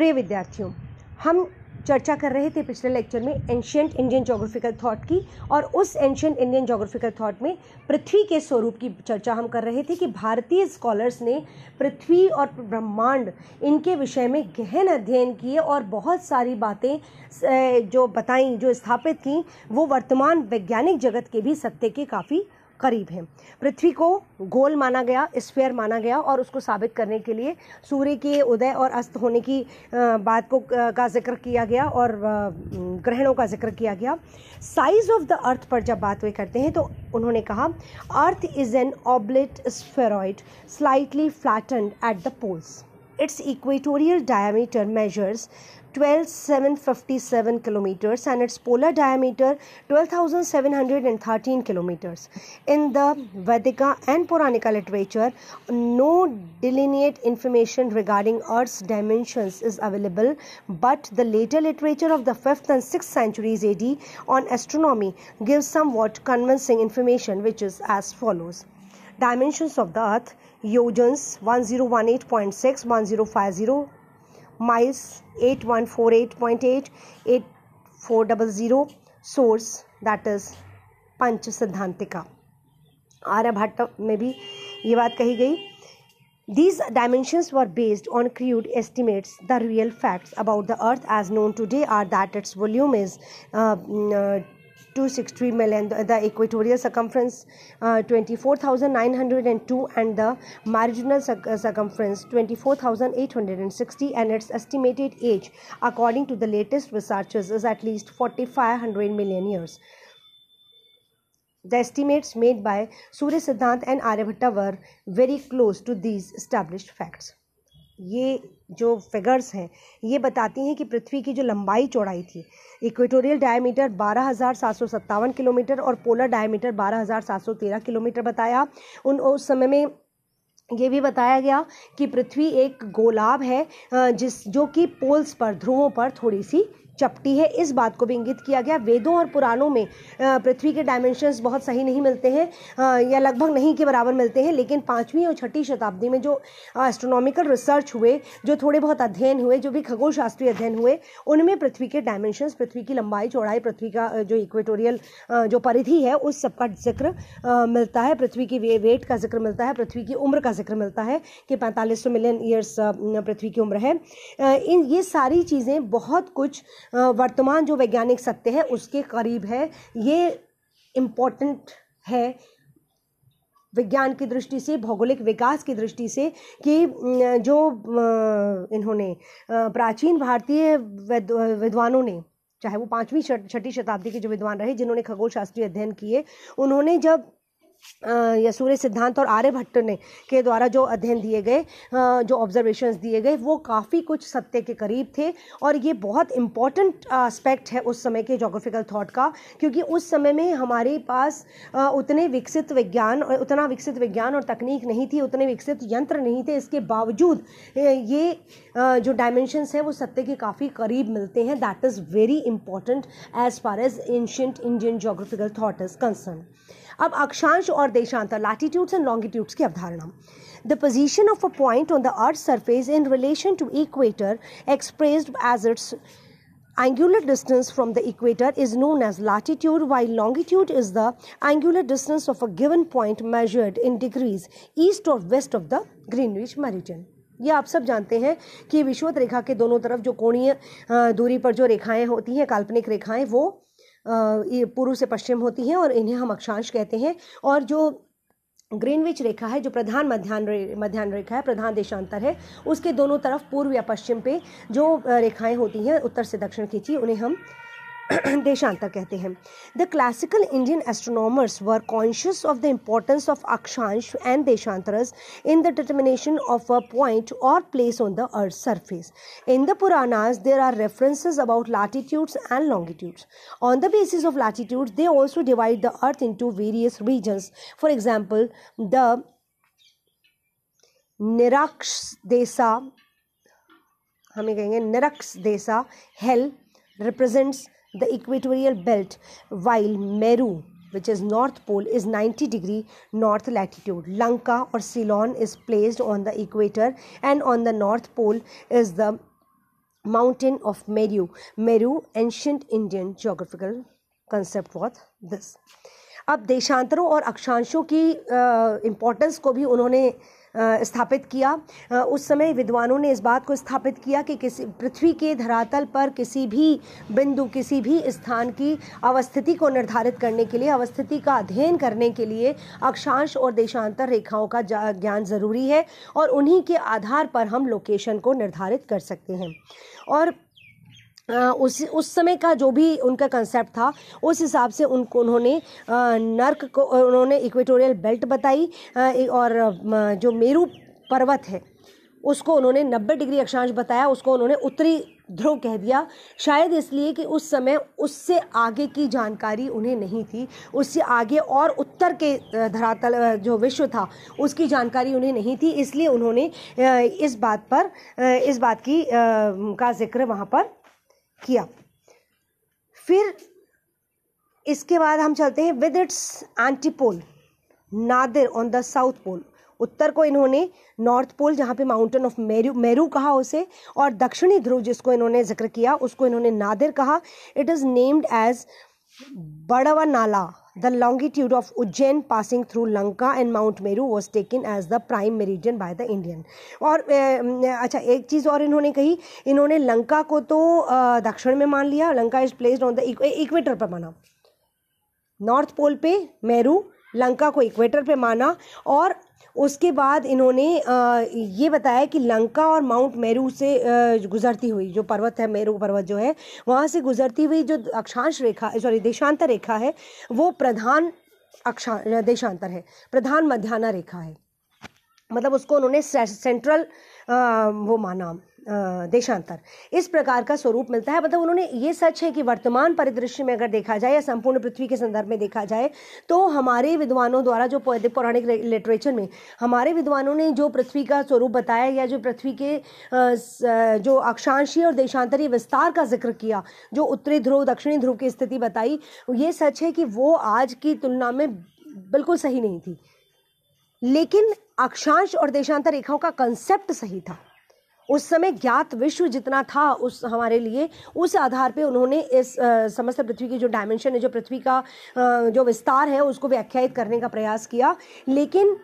प्रिय विद्यार्थियों, हम चर्चा कर रहे थे पिछले लेक्चर में एंशिएंट इंडियन ज्योग्राफिकल थॉट की, और उस एंशिएंट इंडियन ज्योग्राफिकल थॉट में पृथ्वी के स्वरूप की चर्चा हम कर रहे थे कि भारतीय स्कॉलर्स ने पृथ्वी और ब्रह्मांड इनके विषय में गहन अध्ययन किए और बहुत सारी बातें जो बताई, जो स्थापित की, वो वर्तमान वैज्ञानिक जगत के भी सत्य के काफ़ी करीब हैं। पृथ्वी को गोल माना गया, स्फीयर माना गया, और उसको साबित करने के लिए सूर्य के उदय और अस्त होने की बात का जिक्र किया गया और ग्रहणों का जिक्र किया गया। साइज ऑफ द अर्थ पर जब बात वे करते हैं तो उन्होंने कहा earth is an oblate spheroid slightly flattened at the poles. Its equatorial diameter measures 12,757 kilometers and its polar diameter 12,713 kilometers. In the Vedika and Puranika literature, no delineate information regarding Earth's dimensions is available, but the later literature of the 5th and 6th centuries AD on astronomy gives somewhat convincing information, which is as follows. Dimensions of the Earth: yojans 1018.6, 1050, miles 8148.8, 8400. Source, that is पंच सिद्धांतिका. आर्यभट्ट में भी ये बात कही गई. These dimensions were based on crude estimates. The real facts about the Earth as known today are that its volume is 263 million, the equatorial circumference 24,902, and the marginal circumference 24,860, and its estimated age according to the latest researches is at least 4,500 million years. The estimates made by Surya Siddhant and Aryabhatta were very close to these established facts. ये जो figures हैं ये बताती हैं कि पृथ्वी की जो लंबाई चौड़ाई थी, इक्वेटोरियल डायमीटर 12,757 किलोमीटर और पोलर डायमीटर 12,713 किलोमीटर बताया. उस समय में ये भी बताया गया कि पृथ्वी एक गोलाभ है जो कि पोल्स पर, ध्रुवों पर थोड़ी सी चपटी है. इस बात को भी इंगित किया गया. वेदों और पुराणों में पृथ्वी के डायमेंशंस बहुत सही नहीं मिलते हैं या लगभग नहीं के बराबर मिलते हैं, लेकिन 5वीं और 6ठी शताब्दी में जो एस्ट्रोनॉमिकल रिसर्च हुए, जो थोड़े बहुत अध्ययन हुए, जो भी खगोल शास्त्रीय अध्ययन हुए, उनमें पृथ्वी के डायमेंशंस, पृथ्वी की लंबाई चौड़ाई, पृथ्वी का जो इक्वेटोरियल जो परिधि है उस सब का जिक्र मिलता है. पृथ्वी की वेट का जिक्र मिलता है, पृथ्वी की उम्र का जिक्र मिलता है कि 4500 मिलियन ईयर्स पृथ्वी की उम्र है. ये सारी चीज़ें बहुत कुछ वर्तमान जो वैज्ञानिक सत्य है उसके करीब है. ये इम्पोर्टेंट है विज्ञान की दृष्टि से, भौगोलिक विकास की दृष्टि से, कि जो इन्होंने प्राचीन भारतीय विद्वानों ने, चाहे वो 5वीं 6ठी शताब्दी के जो विद्वान रहे जिन्होंने खगोल शास्त्रीय अध्ययन किए, उन्होंने जब या सूर्य सिद्धांत और आर्यभट्ट ने के द्वारा जो अध्ययन दिए गए, जो ऑब्जर्वेशंस दिए गए, वो काफ़ी कुछ सत्य के करीब थे. और ये बहुत इम्पॉर्टेंट एस्पेक्ट है उस समय के ज्योग्राफिकल थॉट का, क्योंकि उस समय में हमारे पास उतना विकसित विज्ञान और तकनीक नहीं थी, उतने विकसित यंत्र नहीं थे. इसके बावजूद ये जो डायमेंशंस हैं वो सत्य के काफ़ी करीब मिलते हैं. That is very important as far as ancient Indian geographical thought is concern. अब अक्षांश और देशांतर, लैटिट्यूड्स एंड लॉन्गिट्यूड्स की अवधारणा. The position of a point on the Earth's surface in relation to equator, expressed as its angular distance from the equator, is known as latitude, while longitude is the angular distance of a given point measured in degrees east or west of the Greenwich meridian. ये आप सब जानते हैं कि विषुवत रेखा के दोनों तरफ जो कोणीय दूरी पर जो रेखाएं होती हैं, काल्पनिक रेखाएं, वो पूर्व से पश्चिम होती हैं और इन्हें हम अक्षांश कहते हैं. और जो ग्रीनविच रेखा है, जो प्रधान मध्याह्न रेखा है, प्रधान देशांतर है, उसके दोनों तरफ पूर्व या पश्चिम पे जो रेखाएं होती हैं, उत्तर से दक्षिण खींची, उन्हें हम देशांतर कहते हैं. The classical Indian astronomers were conscious of the importance of akshansh and deshantaras in the determination of a point or place on the Earth's surface. In the Puranas, there are references about latitudes and longitudes. On the basis of latitudes, they also divide the Earth into various regions. For example, the Nirakshadesa, हमें कहेंगे निरक्षदेशा, hell represents the equatorial belt, while Meru, which is North Pole, is 90° north latitude. Lanka or Ceylon is placed on the equator, and on the North Pole is the mountain of Meru. Meru, ancient Indian geographical concept was this. अब देशांतरों और अक्षांशों की importance को भी उन्होंने स्थापित किया। उस समय विद्वानों ने इस बात को स्थापित किया कि किसी पृथ्वी के धरातल पर किसी भी बिंदु, किसी भी स्थान की अवस्थिति को निर्धारित करने के लिए, अवस्थिति का अध्ययन करने के लिए अक्षांश और देशांतर रेखाओं का ज्ञान ज़रूरी है और उन्हीं के आधार पर हम लोकेशन को निर्धारित कर सकते हैं। और उस समय का जो भी उनका कंसेप्ट था उस हिसाब से उन्होंने नर्क को उन्होंने इक्वेटोरियल बेल्ट बताई और जो मेरू पर्वत है उसको उन्होंने 90 डिग्री अक्षांश बताया, उसको उन्होंने उत्तरी ध्रुव कह दिया। शायद इसलिए कि उस समय उससे आगे की जानकारी उन्हें नहीं थी, उससे आगे और उत्तर के धरातल जो विश्व था उसकी जानकारी उन्हें नहीं थी, इसलिए उन्होंने इस बात की का जिक्र वहाँ पर किया। फिर इसके बाद हम चलते हैं with its antipole nadir on the south pole. उत्तर को इन्होंने नॉर्थ पोल जहाँ पे माउंटेन ऑफ मेरू कहा उसे, और दक्षिणी ध्रुव जिसको इन्होंने जिक्र किया उसको इन्होंने नादिर कहा। It is named as Badavanala. The longitude of Ujjain passing through Lanka and mount Meru was taken as the prime meridian by the Indian. और अच्छा, एक चीज़ और इन्होंने कही, इन्होंने लंका को तो दक्षिण में मान लिया, Lanka is placed on the equator पर माना, नॉर्थ पोल पे मेरू, लंका को इक्वेटर पे माना। और उसके बाद इन्होंने ये बताया कि लंका और माउंट मेरू से गुजरती हुई जो पर्वत है, मेरू पर्वत जो है, वहाँ से गुजरती हुई जो अक्षांश रेखा देशांतर रेखा है वो प्रधान देशांतर है, प्रधान मध्याह्न रेखा है। मतलब उसको उन्होंने सेंट्रल वो माना देशांतर। इस प्रकार का स्वरूप मिलता है। मतलब उन्होंने ये सच है कि वर्तमान परिदृश्य में अगर देखा जाए या संपूर्ण पृथ्वी के संदर्भ में देखा जाए तो हमारे विद्वानों द्वारा जो पौराणिक लिटरेचर में हमारे विद्वानों ने जो पृथ्वी का स्वरूप बताया या जो पृथ्वी के जो अक्षांशीय और देशांतरीय विस्तार का जिक्र किया, जो उत्तरी ध्रुव दक्षिणी ध्रुव की स्थिति बताई, ये सच है कि वो आज की तुलना में बिल्कुल सही नहीं थी, लेकिन अक्षांश और देशांतर रेखाओं का कंसेप्ट सही था। उस समय ज्ञात विश्व जितना था उस हमारे लिए, उस आधार पे उन्होंने इस समस्त पृथ्वी की जो डायमेंशन है, जो पृथ्वी का जो विस्तार है, उसको व्याख्यायित करने का प्रयास किया। लेकिन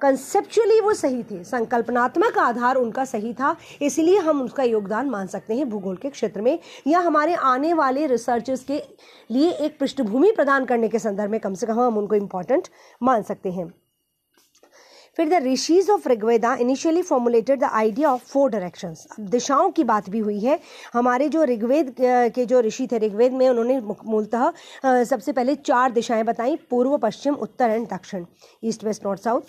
कंसेप्चुअली वो सही थे, संकल्पनात्मक आधार उनका सही था, इसलिए हम उसका योगदान मान सकते हैं भूगोल के क्षेत्र में, या हमारे आने वाले रिसर्चर्स के लिए एक पृष्ठभूमि प्रदान करने के संदर्भ में कम से कम हम उनको इम्पॉर्टेंट मान सकते हैं। फिर the rishis of Rigveda initially formulated the idea of 4 directions. अब दिशाओं की बात भी हुई है। हमारे जो ऋग्वेद के जो ऋषि थे, ऋग्वेद में उन्होंने मूलतः सबसे पहले 4 दिशाएं बताई, पूर्व पश्चिम उत्तर एंड दक्षिण, east west north south.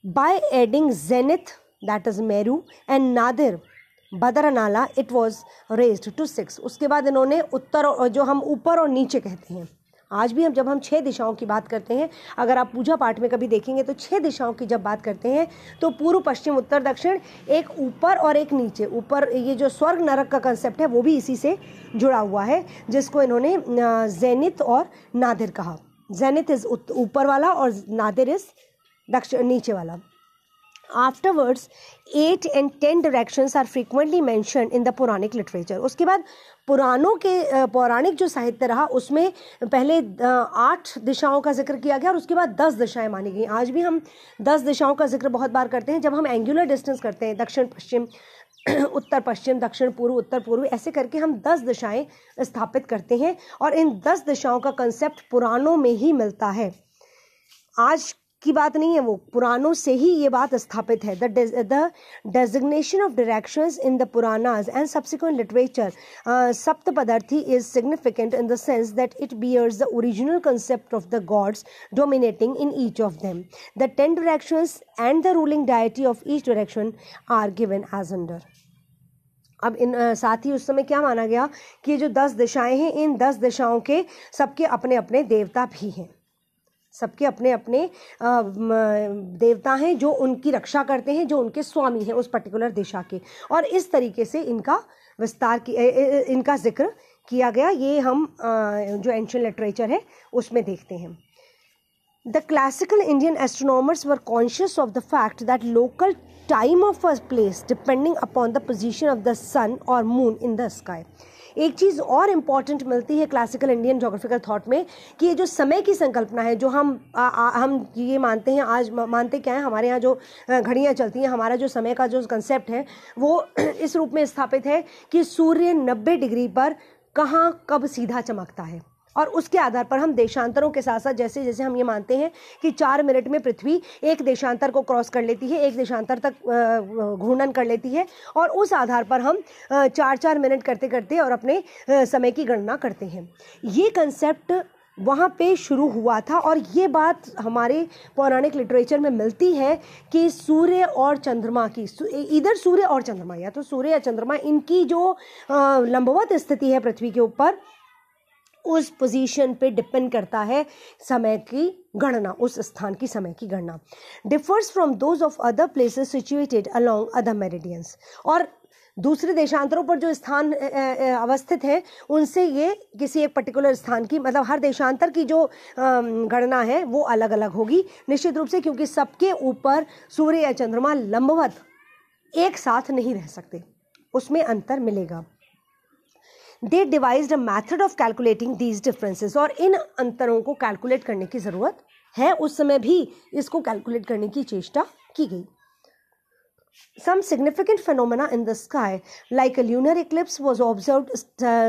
By adding zenith that is Meru and nadir Badarnala it was raised to 6। उसके बाद इन्होंने उत्तर और जो हम ऊपर और नीचे कहते हैं, आज भी हम जब हम 6 दिशाओं की बात करते हैं, अगर आप पूजा पाठ में कभी देखेंगे तो 6 दिशाओं की जब बात करते हैं तो पूर्व पश्चिम उत्तर दक्षिण, एक ऊपर और एक नीचे। ऊपर ये जो स्वर्ग नरक का कंसेप्ट है वो भी इसी से जुड़ा हुआ है, जिसको इन्होंने जेनिथ और नादिर कहा। जेनिथ इज ऊपर वाला और नादिर इज दक्षिण नीचे वाला। Afterwards, 8 and 10 directions are frequently mentioned in the Puranic literature. उसके बाद पुराणों के पौराणिक जो साहित्य रहा उसमें पहले 8 दिशाओं का जिक्र किया गया और उसके बाद 10 दिशाएं मानी गई। आज भी हम 10 दिशाओं का जिक्र बहुत बार करते हैं जब हम एंगुलर डिस्टेंस करते हैं, दक्षिण पश्चिम उत्तर पश्चिम, दक्षिण पूर्व उत्तर पूर्व, ऐसे करके हम 10 दिशाएं स्थापित करते हैं और इन 10 दिशाओं का कंसेप्ट पुराणों में ही मिलता है। आज की बात नहीं है, वो पुराणों से ही ये बात स्थापित है। The designation of directions in the Puranas and subsequent literature Saptapadarthi is significant in the sense that it bears the original concept of the gods dominating in each of them. The 10 directions and the ruling deity of each direction are given as under. अब इन साथ ही उस समय क्या माना गया कि जो 10 दिशाएं हैं, इन 10 दिशाओं के सबके अपने अपने देवता भी हैं, सबके अपने अपने देवता हैं जो उनकी रक्षा करते हैं, जो उनके स्वामी हैं उस पर्टिकुलर दिशा के, और इस तरीके से इनका विस्तार इनका जिक्र किया गया। ये हम जो एंशिएंट लिटरेचर है उसमें देखते हैं। The classical Indian astronomers were conscious of the fact that local time of a place depending upon the position of the sun or moon in the sky. एक चीज़ और इम्पॉर्टेंट मिलती है क्लासिकल इंडियन जोग्राफिकल थॉट में कि ये जो समय की संकल्पना है, जो हम ये मानते हैं, आज मानते क्या है, हमारे यहाँ जो घड़ियाँ चलती हैं, हमारा जो समय का जो कंसेप्ट है वो इस रूप में स्थापित है कि सूर्य 90 डिग्री पर कहाँ कब सीधा चमकता है, और उसके आधार पर हम देशांतरों के साथ साथ जैसे जैसे हम ये मानते हैं कि 4 मिनट में पृथ्वी एक देशांतर को क्रॉस कर लेती है, एक देशांतर तक घूर्णन कर लेती है, और उस आधार पर हम 4-4 मिनट करते करते और अपने समय की गणना करते हैं। ये कंसेप्ट वहाँ पे शुरू हुआ था, और ये बात हमारे पौराणिक लिटरेचर में मिलती है कि सूर्य और चंद्रमा की, इधर सूर्य और चंद्रमा, या तो सूर्य या चंद्रमा, इनकी जो लंबवत स्थिति है पृथ्वी के ऊपर, उस पोजीशन पे डिपेंड करता है समय की गणना, उस स्थान की समय की गणना। Differs from those of other places situated along other meridians, और दूसरे देशांतरों पर जो स्थान अवस्थित हैं उनसे ये किसी एक पर्टिकुलर स्थान की, मतलब हर देशांतर की जो गणना है वो अलग अलग होगी निश्चित रूप से, क्योंकि सबके ऊपर सूर्य या चंद्रमा लंबवत एक साथ नहीं रह सकते, उसमें अंतर मिलेगा। They devised a method of calculating these differences, और इन अंतरों को कैलकुलेट करने की ज़रूरत है, उस समय भी इसको कैलकुलेट करने की चेष्टा की गई। Some significant phenomena in the sky, like a lunar eclipse, was observed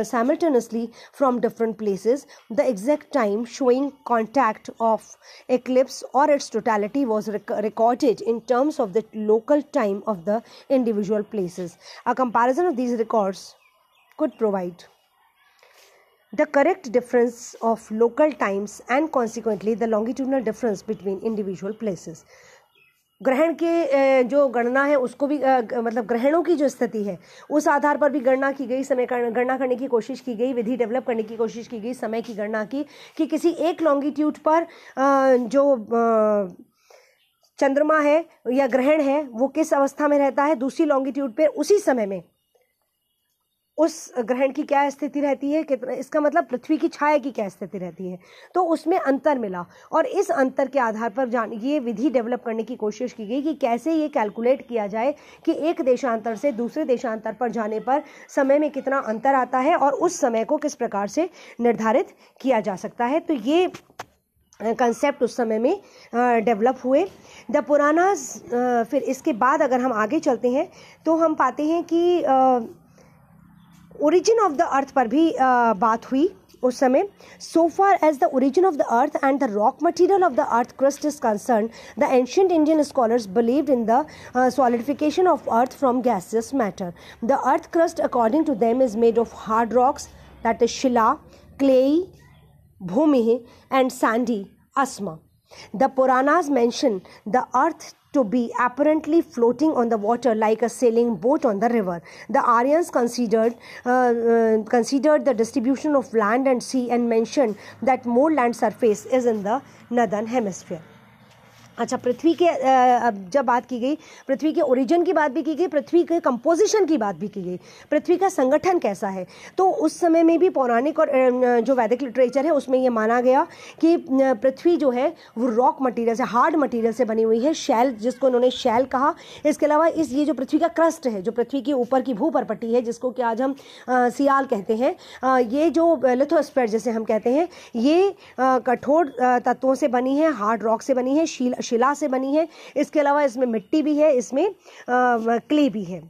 simultaneously from different places. The exact time showing contact of eclipse or its totality was recorded in terms of the local time of the individual places. A comparison of these records could provide the correct difference of local times and consequently the longitudinal difference between individual places. ग्रहण के जो गणना है उसको भी मतलब ग्रहणों की जो स्थिति है उस आधार पर भी गणना की गई, समय गणना करने की कोशिश की गई, विधि डेवलप करने की कोशिश की गई, समय की गणना की कि किसी एक लॉन्गिट्यूड पर जो चंद्रमा है या ग्रहण है वो किस अवस्था में रहता है, दूसरी लॉन्गिट्यूड पर उसी समय में उस ग्रहण की क्या स्थिति रहती है, कितना, इसका मतलब पृथ्वी की छाया की क्या स्थिति रहती है, तो उसमें अंतर मिला, और इस अंतर के आधार पर ये विधि डेवलप करने की कोशिश की गई कि कैसे ये कैलकुलेट किया जाए कि एक देशांतर से दूसरे देशांतर पर जाने पर समय में कितना अंतर आता है और उस समय को किस प्रकार से निर्धारित किया जा सकता है। तो ये कंसेप्ट उस समय में डेवलप हुए। द पुरानास, फिर इसके बाद अगर हम आगे चलते हैं तो हम पाते हैं कि ओरिजिन ऑफ द अर्थ पर भी बात हुई उस समय। So far as the origin of the earth and the rock material of the earth crust is concern, the ancient Indian scholars believed in the solidification of earth from gaseous matter. The earth crust according to them is made of hard rocks, that is shila, clay, bhumi and sandy asma. The Puranas mention the earth to be apparently floating on the water like a sailing boat on the river. The Aryans considered the distribution of land and sea and mentioned that more land surface is in the northern hemisphere. अच्छा, पृथ्वी के जब बात की गई, पृथ्वी के origin की बात भी की गई, पृथ्वी के कंपोजिशन की बात भी की गई, पृथ्वी का संगठन कैसा है, तो उस समय में भी पौराणिक और जो वैदिक लिटरेचर है उसमें ये माना गया कि पृथ्वी जो है वो रॉक मटेरियल से, हार्ड मटेरियल से बनी हुई है, शैल, जिसको उन्होंने शैल कहा। इसके अलावा ये जो पृथ्वी का क्रस्ट है, जो पृथ्वी के ऊपर की भूपरपट्टी है, जिसको कि आज हम सियाल कहते हैं, ये जो लिथोस्फीयर जिसे हम कहते हैं, ये कठोर तत्वों से बनी है, हार्ड रॉक से बनी है, शिला से बनी है। इसके अलावा इसमें मिट्टी भी है, इसमें क्ले भी है,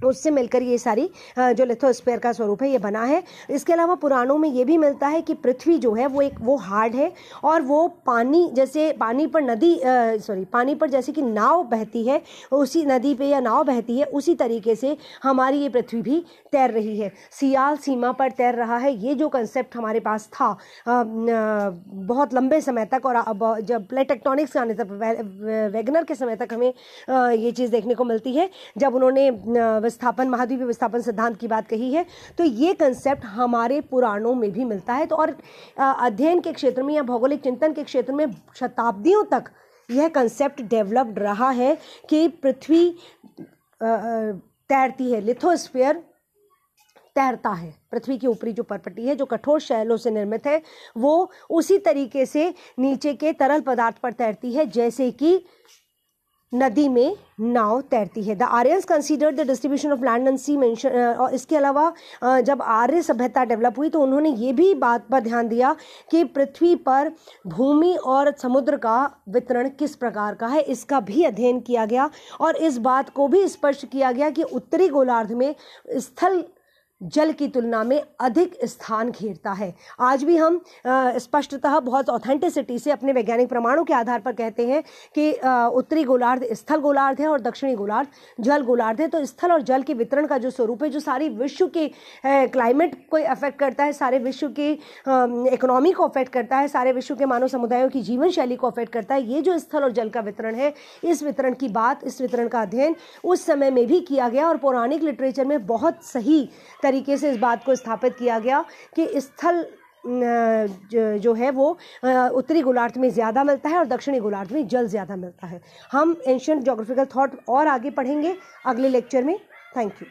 उससे मिलकर ये सारी जो लिथोस्फीयर का स्वरूप है ये बना है। इसके अलावा पुराणों में ये भी मिलता है कि पृथ्वी जो है वो हार्ड है और वो पानी जैसे पानी पर जैसे कि नाव बहती है, उसी नदी पे या नाव बहती है, उसी तरीके से हमारी ये पृथ्वी भी तैर रही है, सियाल सीमा पर तैर रहा है। ये जो कंसेप्ट हमारे पास था बहुत लंबे समय तक, और अब जब प्लेट टेक्टोनिक्स आने तक, वैगनर के समय तक हमें ये चीज़ देखने को मिलती है, जब उन्होंने महाद्वीपीय विस्थापन सिद्धांत की बात कही है, तो ये कंसेप्ट हमारे पुराणों में भी मिलता है। तो और अध्ययन के क्षेत्र में या भौगोलिक चिंतन के क्षेत्र में शताब्दियों तक यह कंसेप्ट डेवलप्ड रहा है कि पृथ्वी तैरती है, लिथोस्फीयर तैरता है। पृथ्वी की ऊपरी जो परपट्टी है जो कठोर शैलों से निर्मित है वो उसी तरीके से नीचे के तरल पदार्थ पर तैरती है जैसे कि नदी में नाव तैरती है। The Aryans considered the distribution of land and sea mention. और इसके अलावा जब आर्य सभ्यता डेवलप हुई तो उन्होंने ये भी बात पर ध्यान दिया कि पृथ्वी पर भूमि और समुद्र का वितरण किस प्रकार का है, इसका भी अध्ययन किया गया और इस बात को भी स्पष्ट किया गया कि उत्तरी गोलार्ध में स्थल जल की तुलना में अधिक स्थान घेरता है। आज भी हम स्पष्टतः बहुत ऑथेंटिसिटी से अपने वैज्ञानिक प्रमाणों के आधार पर कहते हैं कि उत्तरी गोलार्ध स्थल गोलार्ध है और दक्षिणी गोलार्ध जल गोलार्ध है। तो स्थल और जल के वितरण का जो स्वरूप है, जो सारी विश्व के क्लाइमेट को अफेक्ट करता है, सारे विश्व की इकोनॉमी को अफेक्ट करता है, सारे विश्व के मानव समुदायों की जीवन शैली को अफेक्ट करता है, ये जो स्थल और जल का वितरण है, इस वितरण की बात, इस वितरण का अध्ययन उस समय में भी किया गया और पौराणिक लिटरेचर में बहुत सही तरीके से इस बात को स्थापित किया गया कि स्थल जो है वो उत्तरी गोलार्ध में ज़्यादा मिलता है और दक्षिणी गोलार्ध में जल ज़्यादा मिलता है। हम एंशिएंट ज्योग्राफिकल थॉट और आगे पढ़ेंगे अगले लेक्चर में। Thank you.